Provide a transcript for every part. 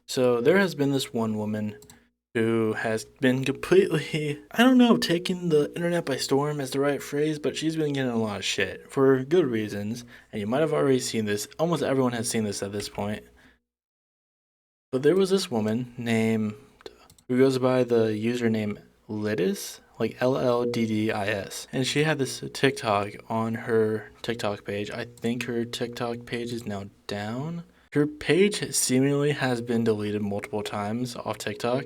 So there has been this one woman who has been completely, I don't know, taking the internet by storm is the right phrase, but she's been getting a lot of shit for good reasons. And you might have already seen this. Almost everyone has seen this at this point. But there was this woman named, who goes by the username Liddis, like LLDDIS. And she had this TikTok on her TikTok page. I think her TikTok page is now down. Her page seemingly has been deleted multiple times off TikTok,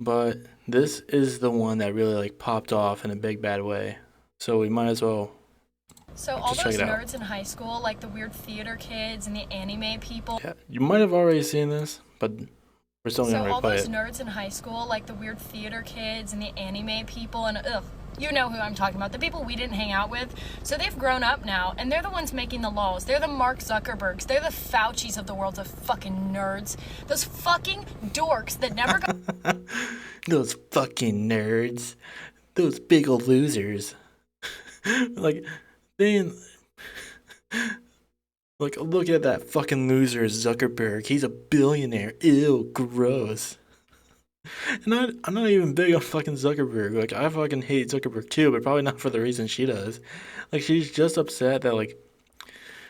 but this is the one that really like popped off in a big bad way. So we might as well So all just check those it out. nerds in high school, like the weird theater kids and the anime people. Yeah, you might have already seen this, but we're still So gonna all replay those it. nerds in high school, like the weird theater kids and the anime people, and you know who I'm talking about, the people we didn't hang out with. So they've grown up now, and they're the ones making the laws. They're the Mark Zuckerbergs. They're the Faucis of the world, the fucking nerds. Those fucking dorks that never go. Those fucking nerds. Those big old losers. Like, they. Like, look at that fucking loser Zuckerberg. He's a billionaire. Ew, gross. And I'm not even big on fucking Zuckerberg. Like, I fucking hate Zuckerberg too, but probably not for the reason she does. Like, she's just upset that, like,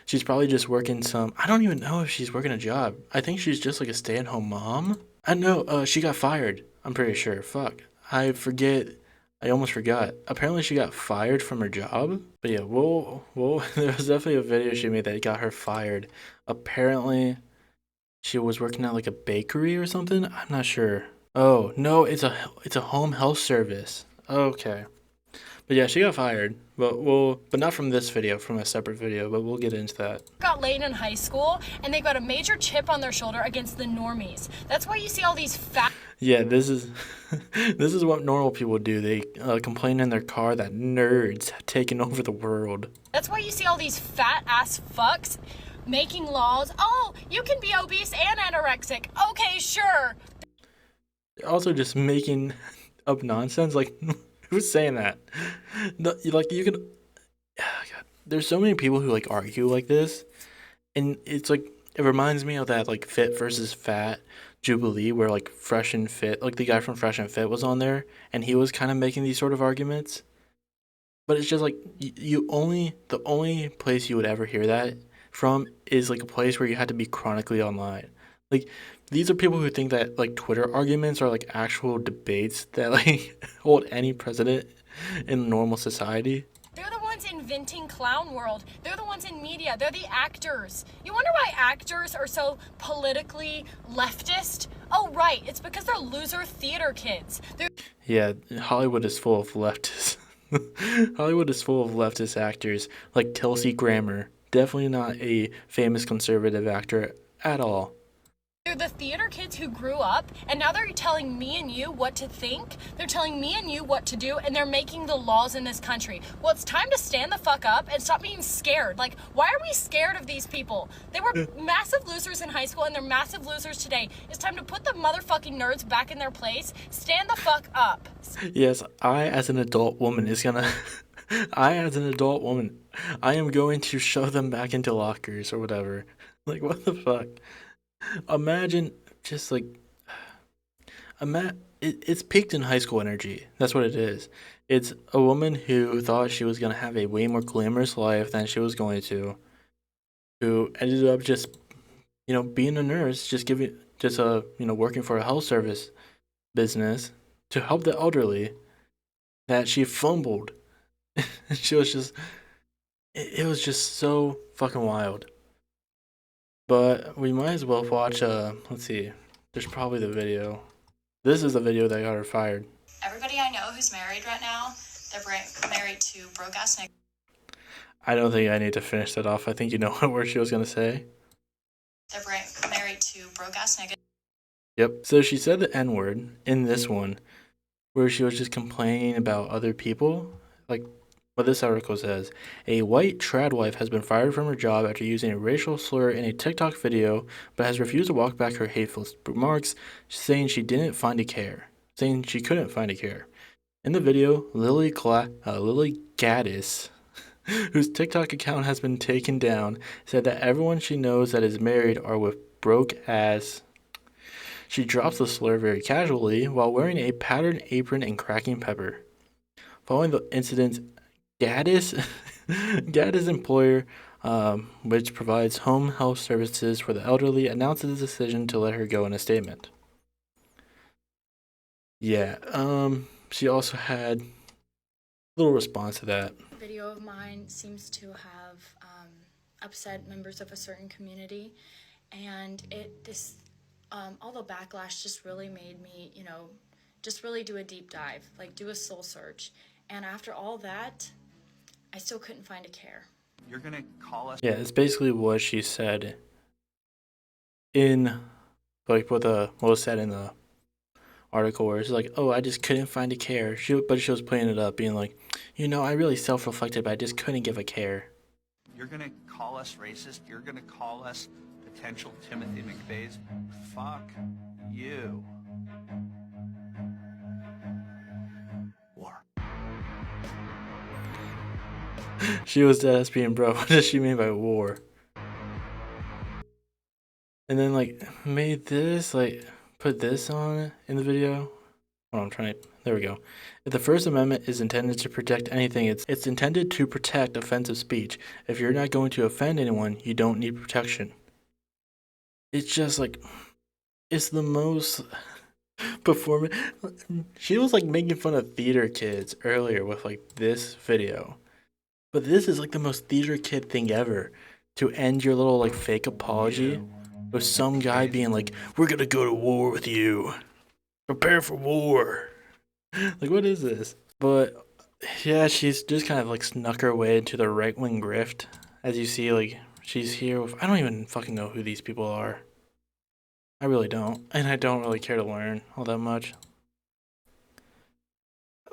she's probably just working some. I don't even know if she's working a job. I think she's just like a stay at home mom. I know, she got fired. I'm pretty sure. Fuck. I forget. I almost forgot. Apparently, she got fired from her job. But yeah, there was definitely a video she made that got her fired. Apparently, she was working at like a bakery or something. I'm not sure. Oh no, it's a home health service. Okay. But yeah, she got fired. But not from this video, from a separate video, but we'll get into that. Got laid in high school, and they've got a major chip on their shoulder against the normies. That's why you see all these fat. Yeah, this is this is what normal people do. They complain in their car that nerds have taken over the world. That's why you see all these fat ass fucks making laws. Oh, you can be obese and anorexic. Okay, sure. They're also just making up nonsense. Like, who's saying that? Like, you can. God, there's so many people who like argue like this, and it's like it reminds me of that like fit versus fat Jubilee where like Fresh and Fit, like the guy from Fresh and Fit was on there, and he was kind of making these sort of arguments. But it's just like the only place you would ever hear that from is like a place where you had to be chronically online. Like these are people who think that like Twitter arguments are like actual debates that like hold any precedent in normal society. They're the ones inventing clown world. They're the ones in media. They're the actors. You wonder why actors are so politically leftist? Oh, right. It's because they're loser theater kids. Yeah, Hollywood is full of leftists. Hollywood is full of leftist actors like Kelsey Grammer. Definitely not a famous conservative actor at all. They're the theater kids who grew up, and now they're telling me and you what to think. They're telling me and you what to do, and they're making the laws in this country. Well, it's time to stand the fuck up and stop being scared. Like, why are we scared of these people? They were massive losers in high school, and they're massive losers today. It's time to put the motherfucking nerds back in their place. Stand the fuck up. Yes, I as an adult woman is gonna I as an adult woman, I am going to shove them back into lockers or whatever. Like what the fuck? Imagine just like it's peaked in high school energy. That's what it is. It's a woman who thought she was gonna have a way more glamorous life than she was going to, who ended up just, being a nurse, working for a health service business to help the elderly, that she fumbled. She was just, it was just so fucking wild. But we might as well watch, let's see, there's probably the video. This is the video that got her fired. Everybody I know who's married right now, they're married to broke-ass niggas. I don't think I need to finish that off. I think you know what word she was going to say. They're married to broke-ass niggas. Yep. So she said the N-word in this one, where she was just complaining about other people. Like what this article says, a white trad wife has been fired from her job after using a racial slur in a TikTok video, but has refused to walk back her hateful remarks, saying she couldn't find a care. In the video, Lily Gaddis, whose TikTok account has been taken down, said that everyone she knows that is married are with broke ass She drops the slur very casually while wearing a patterned apron and cracking pepper. Following the incident, Gaddis, Gaddis' employer, which provides home health services for the elderly, announced the decision to let her go in a statement. Yeah, she also had a little response to that. A video of mine seems to have upset members of a certain community, and all the backlash just really made me, just really do a deep dive, like do a soul search. And after all that, I still couldn't find a care. You're gonna call us? Yeah, it's basically what she said in, like, what was said in the article, where it's like, oh, I just couldn't find a care. But she was playing it up, being like, I really self-reflected, but I just couldn't give a care. You're gonna call us racist? You're gonna call us potential Timothy McVeighs? Fuck you. War. She was dead ass being, bro, what does she mean by war? And then, like, made this, like, put this on in the video. Oh, there we go. If the First Amendment is intended to protect anything, it's intended to protect offensive speech. If you're not going to offend anyone, you don't need protection. It's just like, it's the most performance. She was like making fun of theater kids earlier with like this video. But this is like the most theater kid thing ever. To end your little like fake apology with some guy being like, we're gonna go to war with you. Prepare for war. Like, what is this? But yeah, she's just kind of like snuck her way into the right-wing grift. As you see, like, she's here with, I don't even fucking know who these people are. I really don't. And I don't really care to learn all that much.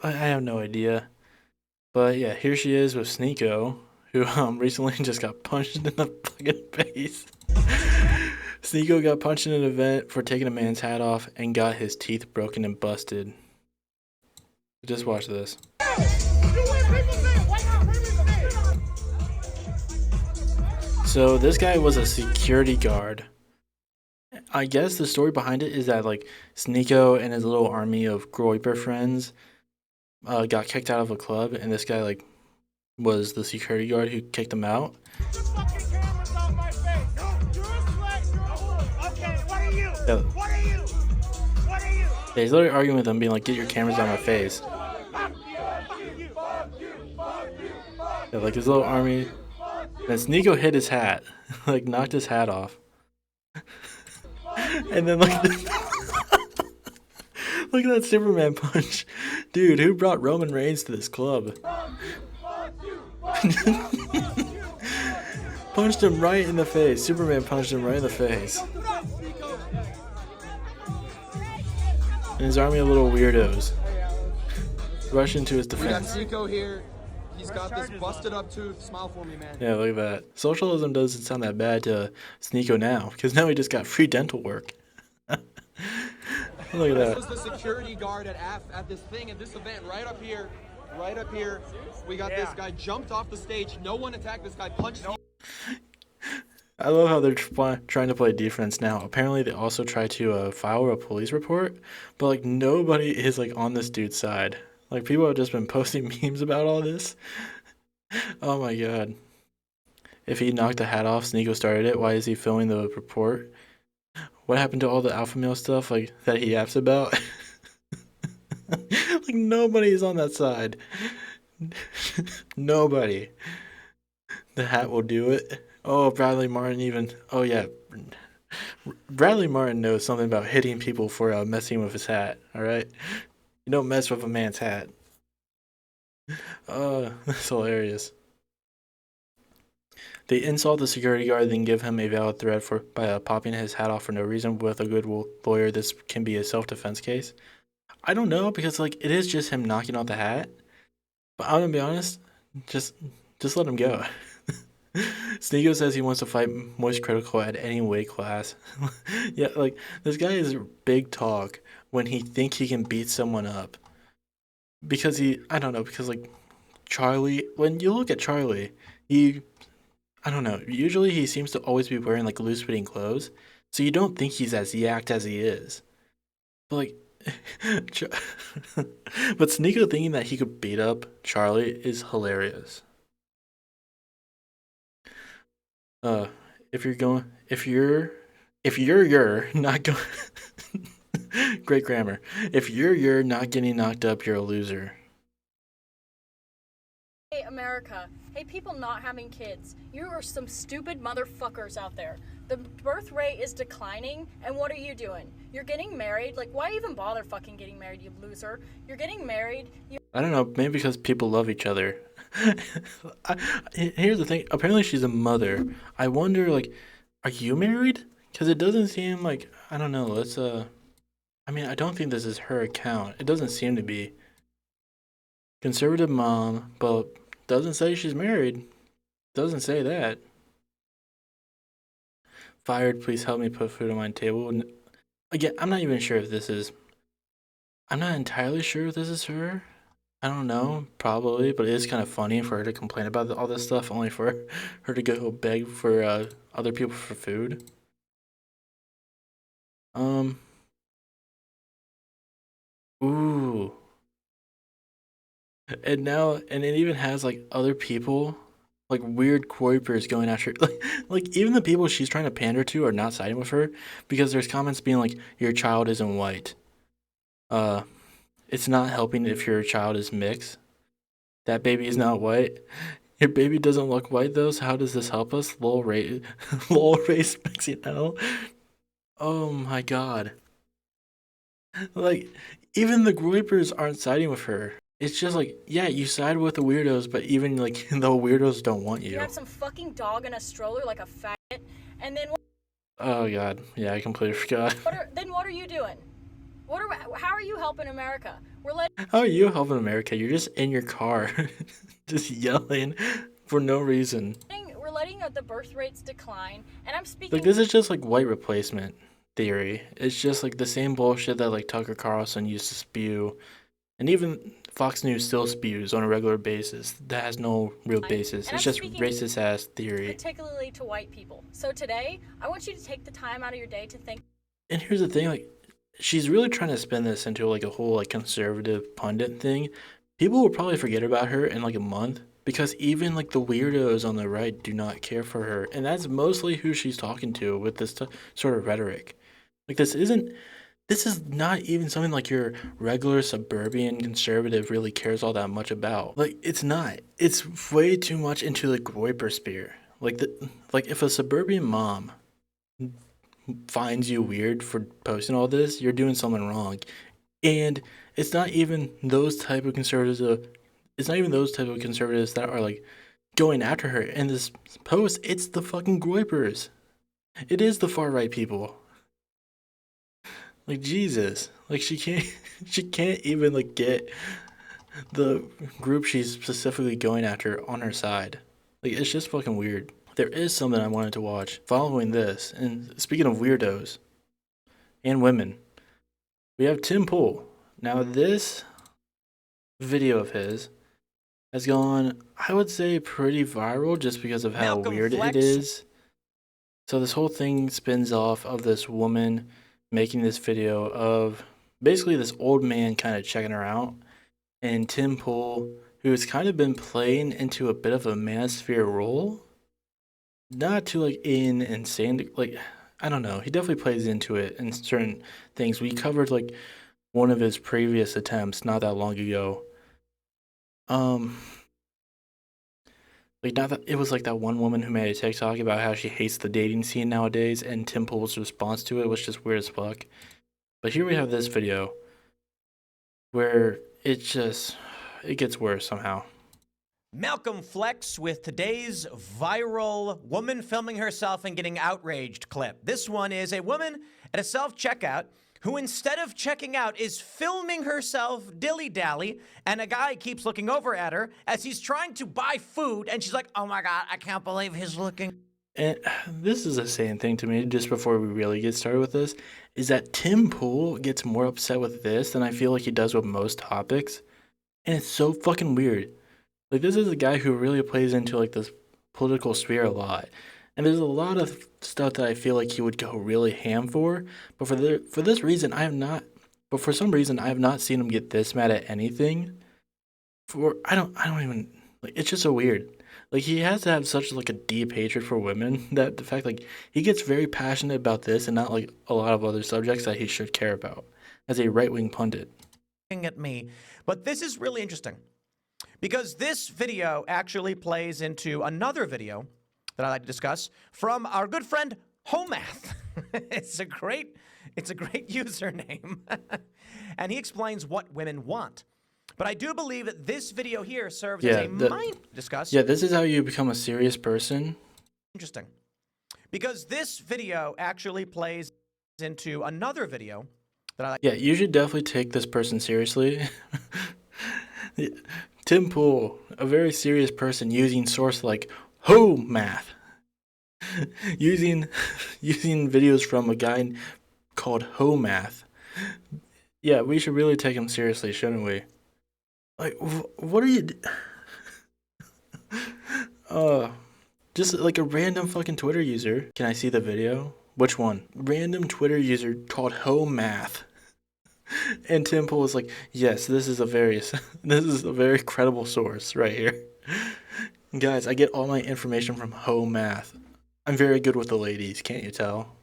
I have no idea. But yeah, here she is with Sneako, who recently just got punched in the fucking face. Sneako got punched in an event for taking a man's hat off and got his teeth broken and busted. Just watch this. So this guy was a security guard. I guess the story behind it is that like Sneako and his little army of Groiper friends got kicked out of a club, and this guy like was the security guard who kicked them out. Yeah. Yeah, he's literally arguing with them, being like, get your cameras out of my face. Yeah, like his little army. And Sneako hit his hat. Like, knocked his hat off. And then, like, look at that Superman punch. Dude, who brought Roman Reigns to this club? Punched him right in the face. Superman punched him right in the face. And his army of little weirdos rush into his defense. We got Sneako here. He's got this busted up tooth. Smile for me, man. Yeah, look at that. Socialism doesn't sound that bad to Sneako now, because now he just got free dental work. Look at that. This was the security guard at this thing, at this event, right up here. Right up here. We got this guy jumped off the stage. No one attacked this guy. Punched him. I love how they're trying to play defense now. Apparently, they also try to file a police report, but like nobody is like on this dude's side. Like people have just been posting memes about all this. Oh my god! If he knocked the hat off, Sneako started it. Why is he filming the report? What happened to all the alpha male stuff like that he yaps about? Like nobody is on that side. Nobody. The hat will do it. Oh, Bradley Martin even. Oh, yeah. Bradley Martin knows something about hitting people for messing with his hat, all right? You don't mess with a man's hat. That's hilarious. They insult the security guard, then give him a valid threat by popping his hat off for no reason. With a good lawyer, this can be a self-defense case. I don't know, because like it is just him knocking off the hat. But I'm gonna be honest, just let him go. Sneako says he wants to fight Moist Critical at any weight class. Yeah, like, this guy is big talk when he thinks he can beat someone up. Because like, Charlie, when you look at Charlie, I don't know, usually he seems to always be wearing, like, loose-fitting clothes, so you don't think he's as yacked as he is. But like, but Sneako thinking that he could beat up Charlie is hilarious. Uh, if you're not going, great grammar. If you're not getting knocked up, you're a loser. Hey, America. Hey, people not having kids. You are some stupid motherfuckers out there. The birth rate is declining, and what are you doing? You're getting married. Like, why even bother fucking getting married, you loser? You're getting married. I don't know, maybe because people love each other. I, Here's the thing. Apparently, she's a mother. I wonder, like, are you married? Because it doesn't seem like, I don't know. I mean, I don't think this is her account. It doesn't seem to be. Conservative mom, but doesn't say she's married. Doesn't say that. Fired, please help me put food on my table. Again, I'm not even sure if this is. I'm not entirely sure if this is her. I don't know, probably, but it is kind of funny for her to complain about all this stuff, only for her to go beg for other people for food. Um. Ooh. And it even has like other people, like weird quipers going after like even the people she's trying to pander to are not siding with her because there's comments being like your child isn't white. Uh, it's not helping if your child is mixed. That baby is not white. Your baby doesn't look white though, so how does this help us? Lol race, lol race mixing hell. Oh my god. Like, even the groypers aren't siding with her. It's just like, yeah, you side with the weirdos, but even like the weirdos don't want You you. have some fucking dog in a stroller like a faggot, and then Oh god, yeah, I completely forgot. what are you doing? How are you helping America? We're letting How are you helping America? You're just in your car, just yelling for no reason. we're letting the birth rates decline, and I'm Like, speaking. this is just like white replacement theory. It's just like the same bullshit that like Tucker Carlson used to spew, and even Fox News still spews on a regular basis. That has no real basis. And It's I'm just speaking racist ass theory. particularly to white people. So today, I want you to take the time out of your day to think. And here's the thing, like, she's really trying to spin this into like a whole like conservative pundit thing. People will probably forget about her in like a month because even like the weirdos on the right do not care for her, and that's mostly who she's talking to with this sort of rhetoric. Like, this is not even something like your regular suburban conservative really cares all that much about. Like, it's not. It's way too much into the Groyper sphere. Like if a suburban mom finds you weird for posting all this, you're doing something wrong. And it's not even those type of conservatives. It's not even those type of conservatives that are like going after her in this post. It's the fucking Groypers. It is the far right people. Like, Jesus, like she can't even like get the group she's specifically going after on her side. Like, it's just fucking weird. There is something I wanted to watch following this, and speaking of weirdos and women, we have Tim Pool. Now, this video of his has gone, I would say, pretty viral just because of how weird it is. So this whole thing spins off of this woman making this video of basically this old man kind of checking her out, and Tim Pool, who's kind of been playing into a bit of a manosphere role. Not to like insane, like, I don't know. He definitely plays into it in certain things. We covered like one of his previous attempts not that long ago. Like, not that it was like that one woman who made a TikTok about how she hates the dating scene nowadays, and Tim Pool's response to it was just weird as fuck. But here we have this video where it gets worse somehow. Malcolm Flex with today's viral woman filming herself and getting outraged clip. This one is a woman at a self-checkout who, instead of checking out, is filming herself dilly-dally, and a guy keeps looking over at her as he's trying to buy food, and she's like, oh my god, I can't believe he's looking. And this is the same thing to me, just before we really get started with this, is that Tim Pool gets more upset with this than I feel like he does with most topics. And it's so fucking weird. Like, this is a guy who really plays into like this political sphere a lot. And there's a lot of stuff that I feel like he would go really ham for. But for this reason, I am not But for some reason, I have not seen him get this mad at anything. I don't even like. It's just so weird. Like he has to have such like a deep hatred for women that the fact like he gets very passionate about this and not like a lot of other subjects that he should care about as a right-wing pundit. At me, but this is really interesting because this video actually plays into another video that I'd like to discuss from our good friend Homath. it's a great username, and he explains what women want. But I do believe that this video here serves as a discuss. Yeah, this is how you become a serious person. Interesting, because this video actually plays into another video that I like. Yeah, you should definitely take this person seriously. Tim Pool, a very serious person using source like Math, using videos from a guy called Math. Yeah, we should really take him seriously, shouldn't we? Like, what are you? Just like a random fucking Twitter user. Can I see the video? Which one? Random Twitter user called Math. And Tim Pool was like, yes, this is a very credible source right here. Guys, I get all my information from Math. I'm very good with the ladies, can't you tell?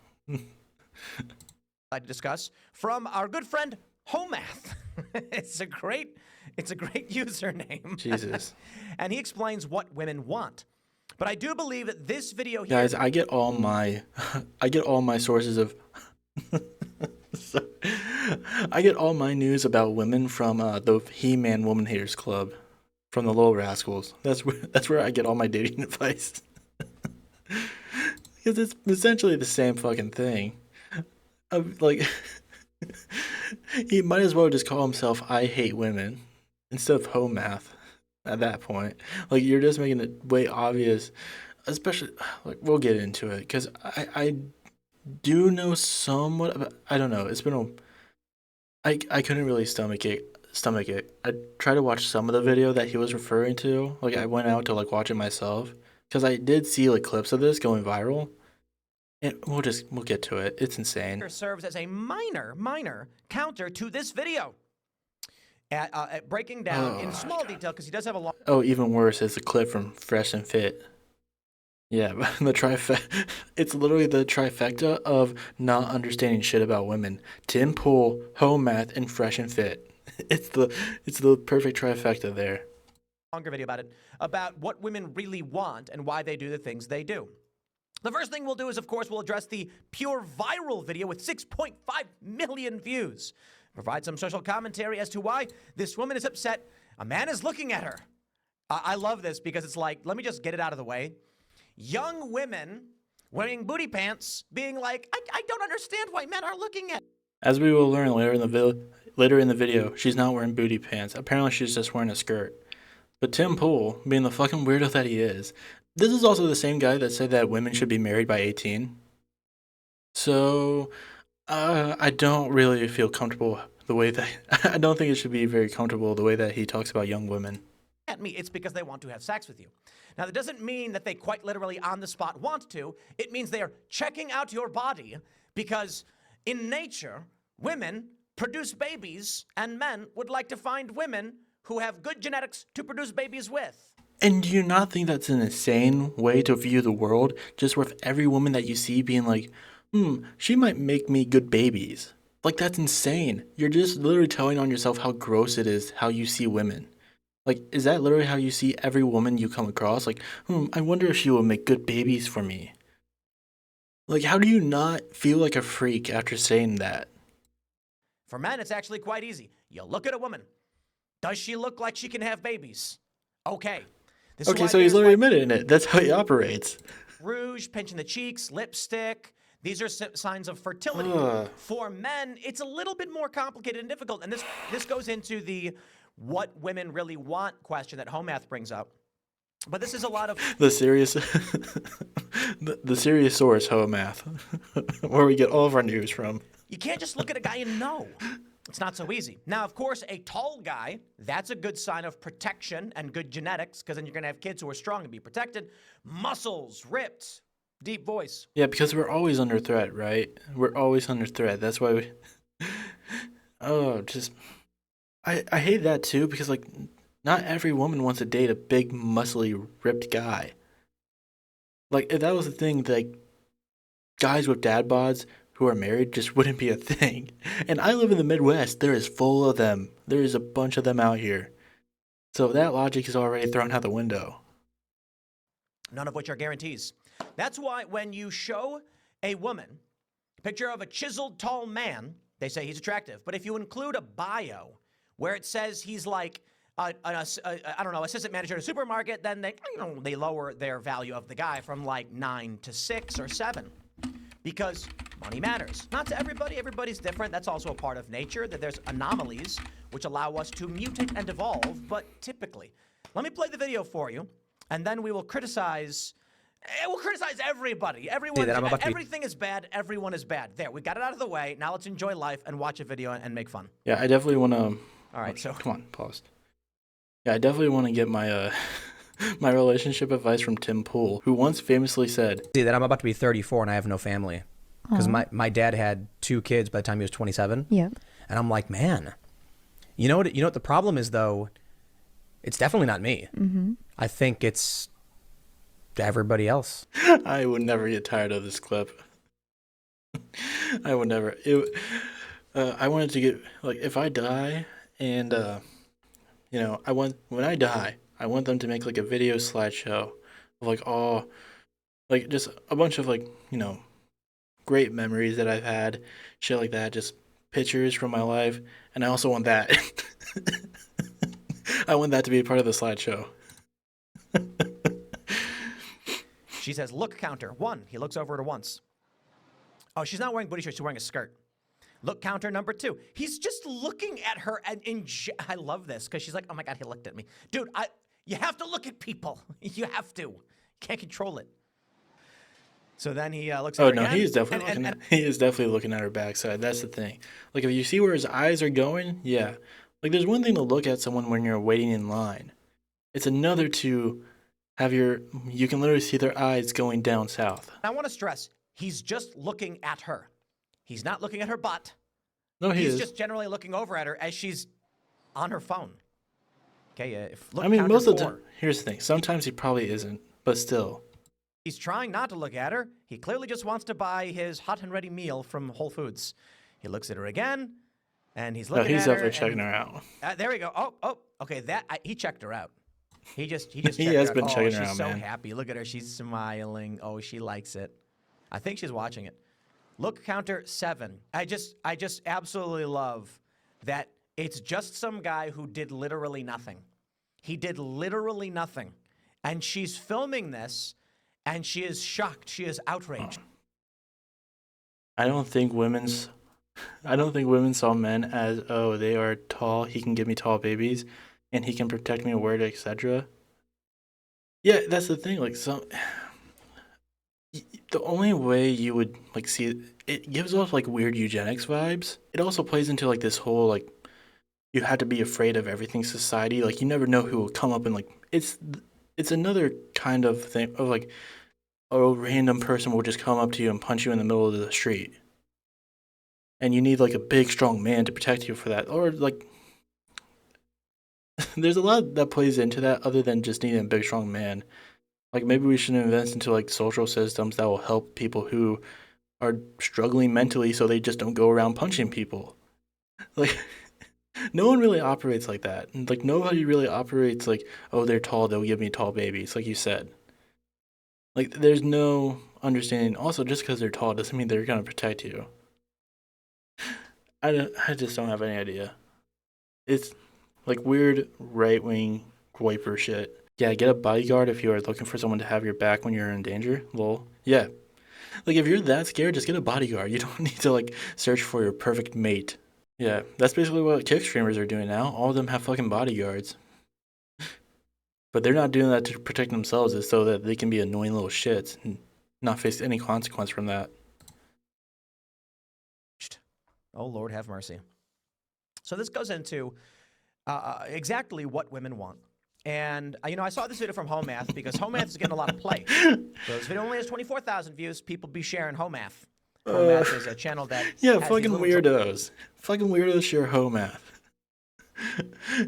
I'd discuss from our good friend Homath. it's a great username. Jesus. And he explains what women want. But I do believe that this video here. Guys, I get all my sources of I get all my news about women from the He-Man Woman Haters Club, from the Little Rascals. That's where I get all my dating advice. Because it's essentially the same fucking thing. Like, he might as well just call himself "I Hate Women" instead of Homath. At that point, like you're just making it way obvious. Especially, like we'll get into it because I do know somewhat about. I don't know. It's been I couldn't really stomach it. I tried to watch some of the video that he was referring to. Like I went out to like watch it myself because I did see like clips of this going viral. And we'll get to it. It's insane. Serves as a minor counter to this video. At breaking down in small detail because he does have a long. Oh, even worse is the clip from Fresh and Fit. Yeah, the trifecta. It's literally the trifecta of not understanding shit about women. Tim Pool, Homath, and Fresh and Fit. It's the perfect trifecta there. Longer video about what women really want and why they do the things they do. The first thing we'll do is, of course, we'll address the pure viral video with 6.5 million views. Provide some social commentary as to why this woman is upset a man is looking at her. I love this because it's like, let me just get it out of the way. Young women wearing booty pants being like, I don't understand why men are looking at. As we will learn later in the video, she's not wearing booty pants. Apparently, she's just wearing a skirt. But Tim Pool, being the fucking weirdo that he is, this is also the same guy that said that women should be married by 18. So, I don't really feel comfortable the way that I don't think it should be very comfortable the way that he talks about young women. At me, it's because they want to have sex with you. Now, that doesn't mean that they quite literally on the spot want to. It means they are checking out your body because in nature, women produce babies and men would like to find women who have good genetics to produce babies with. And do you not think that's an insane way to view the world? Just with every woman that you see being like, she might make me good babies. Like, that's insane. You're just literally telling on yourself how gross it is how you see women. Like, is that literally how you see every woman you come across? Like, I wonder if she will make good babies for me. Like, how do you not feel like a freak after saying that? For men, it's actually quite easy. You look at a woman. Does she look like she can have babies? Okay. Okay, so he's literally admitting it. That's how he operates. Rouge, pinching the cheeks, lipstick. These are signs of fertility. For men, it's a little bit more complicated and difficult. And this goes into the what women really want question that Homath brings up. But this is a lot of the serious source, Homath, where we get all of our news from. You can't just look at a guy and know. It's not so easy. Now, of course, a tall guy, that's a good sign of protection and good genetics, because then you're going to have kids who are strong and be protected. Muscles, ripped, deep voice. Yeah, because we're always under threat, right? We're always under threat. That's why Oh, just I hate that too because like not every woman wants to date a big, muscly, ripped guy. Like if that was the thing, like guys with dad bods who are married just wouldn't be a thing. And I live in the Midwest. There is full of them. There is a bunch of them out here. So that logic is already thrown out the window. None of which are guarantees. That's why when you show a woman a picture of a chiseled tall man, they say he's attractive. But if you include a bio where it says he's like, I don't know, assistant manager at a supermarket, then they lower their value of the guy from like 9 to 6 or 7. Because money matters. Not to everybody. Everybody's different. That's also a part of nature, that there's anomalies which allow us to mutate and evolve. But typically, let me play the video for you, and then we will criticize. We'll criticize everybody. Everyone. Everything is bad. Everyone is bad. There, we got it out of the way. Now let's enjoy life and watch a video and make fun. Yeah, I definitely want to. All right, so come on, pause. Yeah, I definitely want to get my my relationship advice from Tim Pool, who once famously said, See that I'm about to be 34 and I have no family. Because my dad had 2 kids by the time he was 27. Yeah. And I'm like, man, you know what the problem is though? It's definitely not me. Mm-hmm. I think it's everybody else. I would never get tired of this clip. I would never. I wanted to get, like, if I die and, you know, when I die, I want them to make, like, a video slideshow of, like, all, like, just a bunch of, like, you know, great memories that I've had, shit like that, just pictures from my life, and I also want that. I want that to be a part of the slideshow. she says, look counter, 1. He looks over at her once. Oh, she's not wearing booty shorts, she's wearing a skirt. Look counter number 2. He's just looking at her and I love this because she's like, oh my God, he looked at me. Dude, you have to look at people. You have to. Can't control it. So then he looks at her no, again. he is definitely he is definitely looking at her backside. That's the thing. Like if you see where his eyes are going, yeah. Like there's one thing to look at someone when you're waiting in line. It's another to have you can literally see their eyes going down south. I want to stress, he's just looking at her. He's not looking at her butt. No, he's just generally looking over at her as she's on her phone. Okay, I mean, most of the time, here's the thing. Sometimes he probably isn't, but still. He's trying not to look at her. He clearly just wants to buy his hot and ready meal from Whole Foods. He looks at her again, and he's looking at her. No, he's definitely checking her out. There we go. Oh, okay. He checked her out. He just he checked has her been out. checking her out, she's so man. happy. Look at her. She's smiling. Oh, she likes it. I think she's watching it. Look counter 7. I just absolutely love that it's just some guy who did literally nothing. He did literally nothing. And she's filming this, and she is shocked. She is outraged. I don't think women saw men as, oh, they are tall, he can give me tall babies, and he can protect me, word, etc. Yeah, that's the thing. Like, the only way you would like see it gives off like weird eugenics vibes. It also plays into like this whole like you have to be afraid of everything society. Like you never know who will come up and like it's another kind of thing of like a random person will just come up to you and punch you in the middle of the street. And you need like a big strong man to protect you for that. Or like there's a lot that plays into that other than just needing a big strong man. Like maybe we should invest into like social systems that will help people who are struggling mentally so they just don't go around punching people. Like no one really operates like that. And like nobody really operates like, oh, they're tall, they'll give me tall babies, like you said. Like there's no understanding. Also, just because they're tall doesn't mean they're gonna protect you. I just don't have any idea. It's like weird right-wing wiper shit. Yeah, get a bodyguard if you are looking for someone to have your back when you're in danger. Lol. Yeah. Like, if you're that scared, just get a bodyguard. You don't need to, like, search for your perfect mate. Yeah, that's basically what kick streamers are doing now. All of them have fucking bodyguards. But they're not doing that to protect themselves. It's so that they can be annoying little shits and not face any consequence from that. Oh, Lord have mercy. So this goes into exactly what women want. And, I saw this video from Home Math because Home Math is getting a lot of play. So this video only has 24,000 views. People be sharing Home Math. Homath is a channel that Yeah, has these fucking little weirdos. Fucking weirdos share Homath.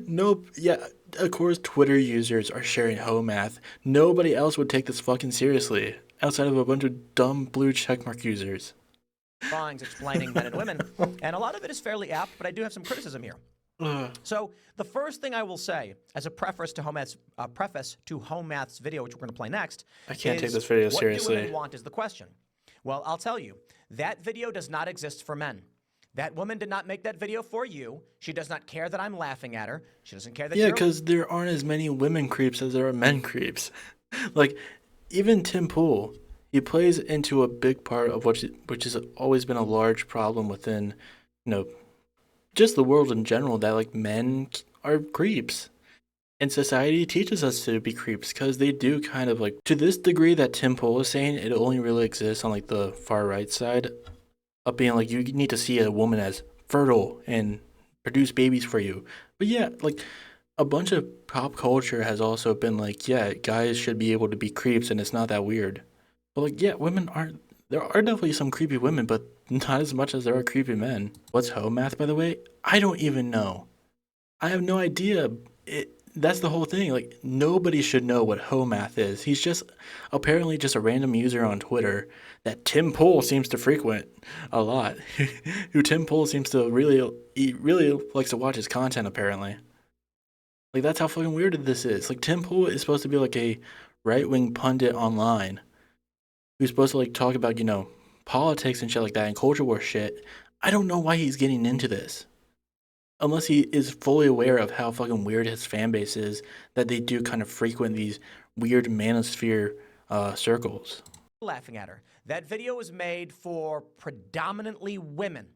Nope. Yeah, of course Twitter users are sharing Homath. Nobody else would take this fucking seriously, outside of a bunch of dumb blue checkmark users. drawings explaining men and women, and a lot of it is fairly apt, but I do have some criticism here. So the first thing I will say, as a preface to Homath's video, which we're going to play next, I can't is, take this video what seriously. do women want is the question. Well, I'll tell you, that video does not exist for men. That woman did not make that video for you. She does not care that I'm laughing at her. She doesn't care that Yeah, you're... because there aren't as many women creeps as there are men creeps. Like, even Tim Pool, he plays into a big part of which has always been a large problem within, just the world in general, that like men are creeps. And society teaches us to be creeps because they do kind of like, to this degree that Tim Pool is saying, it only really exists on like the far right side of being like, you need to see a woman as fertile and produce babies for you. But yeah, like a bunch of pop culture has also been like, yeah, guys should be able to be creeps and it's not that weird. But like, yeah, there are definitely some creepy women, but not as much as there are creepy men. What's Homath, by the way? I don't even know. I have no idea. That's the whole thing. Like, nobody should know what Homath is. He's just apparently just a random user on Twitter that Tim Pool seems to frequent a lot. Who Tim Pool seems to really likes to watch his content, apparently. Like, that's how fucking weird this is. Like, Tim Pool is supposed to be like a right-wing pundit online who's supposed to like talk about, politics and shit like that and culture war shit. I don't know why he's getting into this. Unless he is fully aware of how fucking weird his fan base is, that they do kind of frequent these weird manosphere circles. laughing at her. That video was made for predominantly women.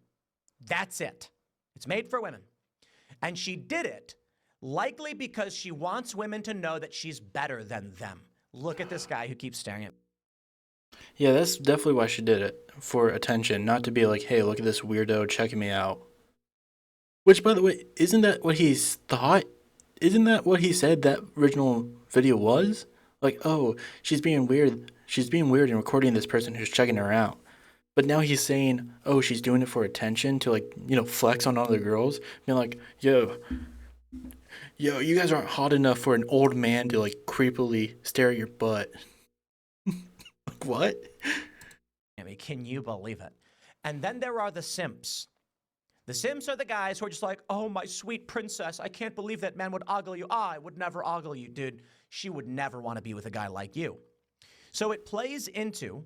That's it. It's made for women. And she did it likely because she wants women to know that she's better than them. Look at this guy who keeps staring at me. Yeah, that's definitely why she did it. For attention, not to be like, hey, look at this weirdo checking me out. Which, by the way, isn't that what he thought? Isn't that what he said that original video was? Like, oh, she's being weird. She's being weird and recording this person who's checking her out. But now he's saying, oh, she's doing it for attention to, like, flex on other girls. Being like, yo, you guys aren't hot enough for an old man to, like, creepily stare at your butt. Like, what? I mean, can you believe it? And then there are the simps. The simps are the guys who are just like, oh, my sweet princess, I can't believe that man would ogle you. I would never ogle you, dude. She would never want to be with a guy like you. So it plays into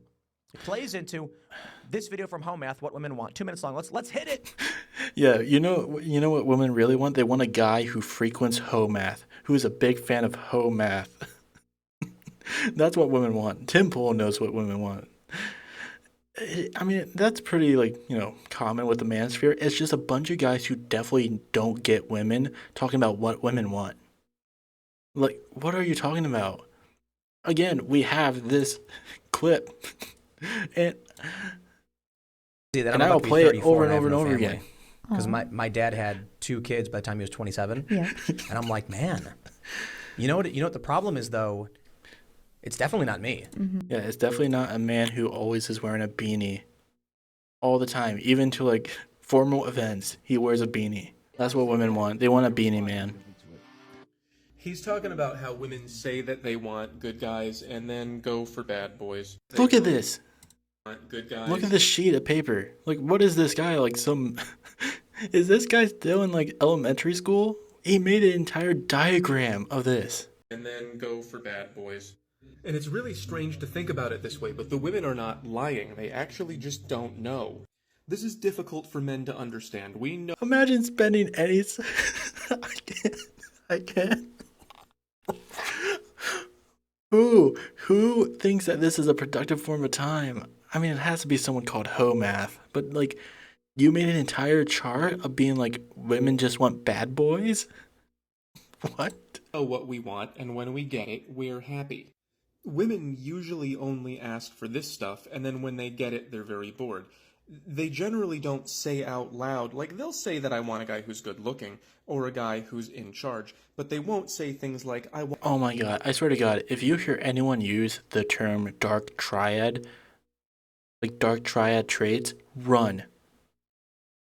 this video from Homath, What Women Want. 2 minutes long. Let's hit it. Yeah, you know what women really want? They want a guy who frequents Homath, who is a big fan of Homath. That's what women want. Tim Pool knows what women want. I mean, that's pretty, like, common with the manosphere. It's just a bunch of guys who definitely don't get women talking about what women want. Like, what are you talking about? Again, we have this clip. And I will play it over and over and over again. Because my dad had 2 kids by the time he was 27. Yeah. And I'm like, man, you know what the problem is, though? It's definitely not me. Mm-hmm. Yeah, it's definitely not a man who always is wearing a beanie all the time. Even to, like, formal events, he wears a beanie. That's what women want. They want a beanie man. He's talking about how women say that they want good guys and then go for bad boys. Look at this. Want good guys. Look at this sheet of paper. Like, what is this guy? Like, is this guy still in, like, elementary school? He made an entire diagram of this. And then go for bad boys. And it's really strange to think about it this way, but the women are not lying. They actually just don't know. This is difficult for men to understand. We know. Imagine spending any... I can't. Who thinks that this is a productive form of time? I mean, it has to be someone called Homath. But, like, you made an entire chart of being like, women just want bad boys? What? Know what we want, and when we get it, we're happy. Women usually only ask for this stuff, and then when they get it, they're very bored. They generally don't say out loud, like they'll say that I want a guy who's good looking, or a guy who's in charge, but they won't say things like, I want... Oh my god, I swear to god, if you hear anyone use the term dark triad, like dark triad traits, run.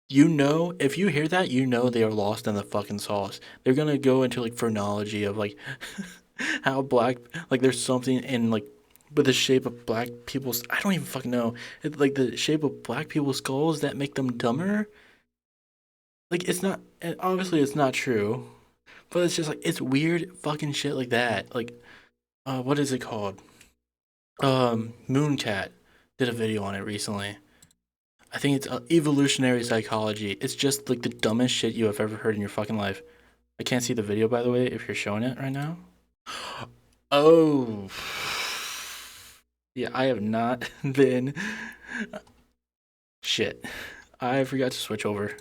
You know, if you hear that, you know they are lost in the fucking sauce. They're gonna go into like phrenology of like how black, like there's something in like with the shape of black people's. I don't even fucking know. Like the shape of black people's skulls that make them dumber. Like it's not. Obviously, it's not true. But it's just like it's weird fucking shit like that. Like, what is it called? Mooncat did a video on it recently. I think it's evolutionary psychology. It's just like the dumbest shit you have ever heard in your fucking life. I can't see the video, by the way, if you're showing it right now. Oh. Yeah, I have not been. Shit. I forgot to switch over.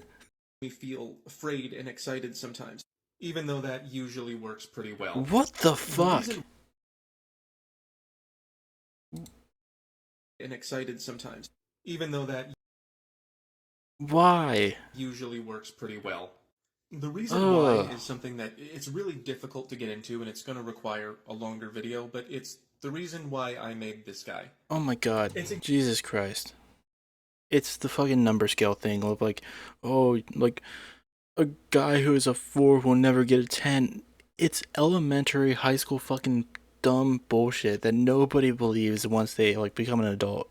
We feel afraid and excited sometimes, even though that usually works pretty well. What the fuck? And excited sometimes, even though that Why? usually works pretty well. The reason why is something that it's really difficult to get into, and it's going to require a longer video, but it's the reason why I made this guy. Oh my god. Jesus Christ. It's the fucking number scale thing of like, oh, like a guy who is a 4 will never get a 10. It's elementary high school fucking dumb bullshit that nobody believes once they like become an adult.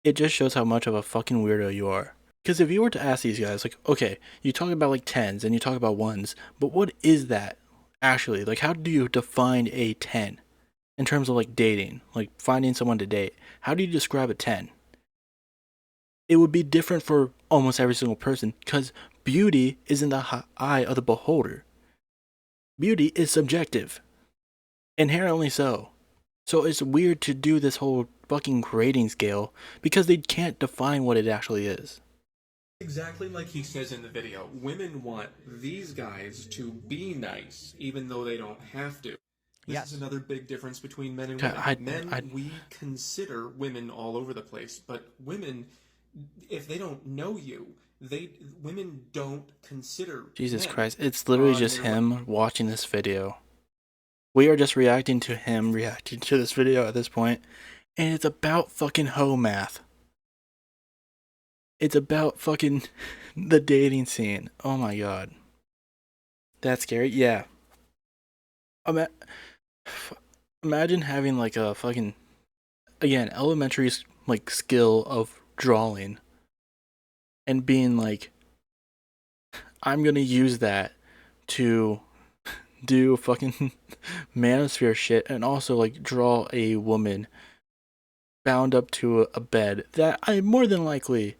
It just shows how much of a fucking weirdo you are. Because if you were to ask these guys, like, okay, you talk about like 10s and you talk about 1s, but what is that actually? Like, how do you define a 10 in terms of like dating, like finding someone to date? How do you describe a 10? It would be different for almost every single person because beauty is in the eye of the beholder. Beauty is subjective, inherently so. So it's weird to do this whole fucking grading scale because they can't define what it actually is. Exactly like he says in the video, women want these guys to be nice, even though they don't have to. This is another big difference between men and women. We consider women all over the place, but women, if they don't know you, women don't consider Jesus men Christ, it's literally just him watching this video. We are just reacting to him reacting to this video at this point, and it's about fucking hoe math. It's about fucking the dating scene. Oh my god. That's scary? Yeah. Imagine having like a fucking, again, elementary like skill of drawing and being like, I'm gonna use that to do fucking manosphere shit and also like draw a woman bound up to a bed that I more than likely,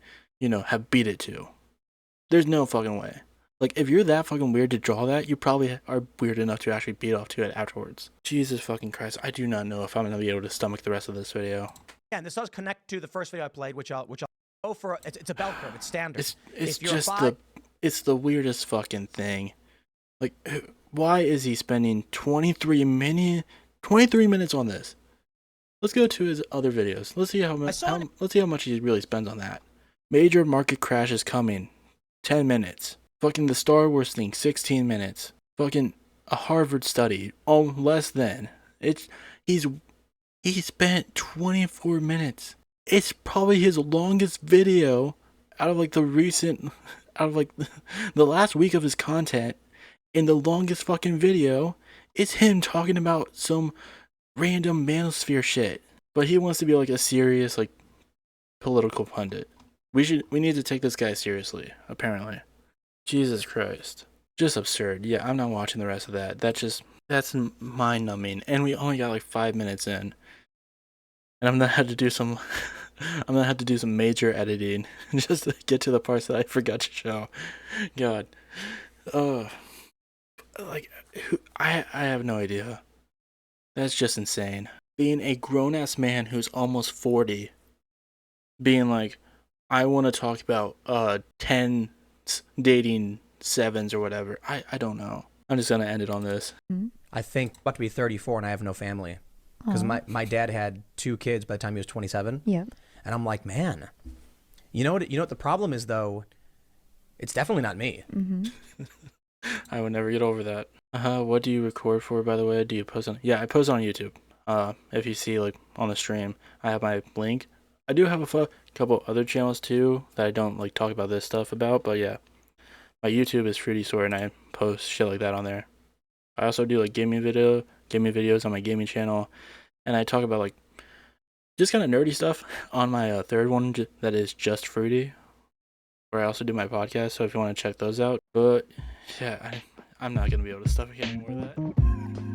have beat it to. There's no fucking way. Like, if you're that fucking weird to draw that, you probably are weird enough to actually beat off to it afterwards. Jesus fucking Christ, I do not know if I'm gonna be able to stomach the rest of this video. Yeah, and this does connect to the first video I played, which I'll go for. It's a bell curve. It's standard. It's just it's the weirdest fucking thing. Like, why is he spending 23 minutes on this? Let's go to his other videos. Let's see how much he really spends on that. Major market crash is coming. 10 minutes. Fucking the Star Wars thing, 16 minutes. Fucking a Harvard study, less than. He spent 24 minutes. It's probably his longest video out of like the last week of his content. And the longest fucking video is him talking about some random manosphere shit. But he wants to be like a serious like political pundit. We need to take this guy seriously, apparently. Jesus Christ. Just absurd. Yeah, I'm not watching the rest of that. That's mind numbing. And we only got like 5 minutes in. And I'm gonna have to do some major editing just to get to the parts that I forgot to show. God. I have no idea. That's just insane. Being a grown-ass man who's almost 40, being like, I want to talk about 10 dating 7s or whatever. I don't know. I'm just going to end it on this. I think I'm about to be 34 and I have no family. Because my dad had 2 kids by the time he was 27. Yeah. And I'm like, man, you know what the problem is, though? It's definitely not me. Mm-hmm. I would never get over that. What do you record for, by the way? Do you post on? Yeah, I post on YouTube. If you see like on the stream, I have my link. I do have a couple other channels too that I don't like talk about this stuff about, but yeah, my YouTube is Fruity Sword and I post shit like that on there. I also do like gaming videos on my gaming channel, and I talk about like just kind of nerdy stuff on my third one that is just Fruity, where I also do my podcast. So if you want to check those out, but yeah, I'm not gonna be able to stop any more of that.